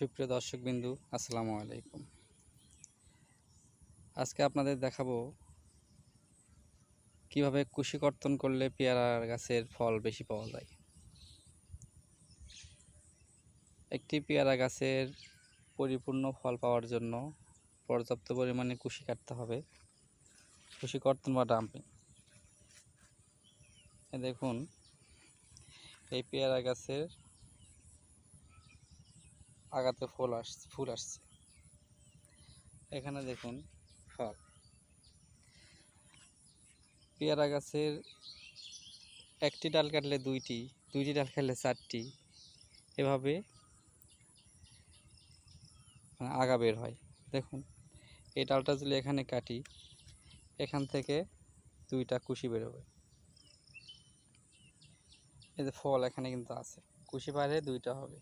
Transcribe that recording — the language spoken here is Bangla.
সুপ্রিয় দর্শকবিন্দু, আসসালামু আলাইকুম। আজকে আপনাদের দেখাবো কিভাবে কুশি কর্তন করলে পেয়ারা গাছের ফল বেশি পাওয়া যায়। একটি পেয়ারা গাছের পরিপূর্ণ ফল পাওয়ার জন্য পর্যাপ্ত পরিমাণে কুশি কাটতে হবে। কুশি কর্তন বা ডাম্পিং। দেখুন, এই পেয়ারা গাছের আগাতে ফুল আসছে। এখানে দেখুন ফল। পেয়ারা গাছের একটি ডাল কাটলে দুইটি ডাল কাটলে চারটি, এভাবে আগা বের হয়। দেখুন, এই ডালটা যদি এখানে কাটি, এখান থেকে দুইটা কুশি বেরোবে। এই যে ফল এখানে কিন্তু আছে, কুশি বাইরে দুইটা হবে।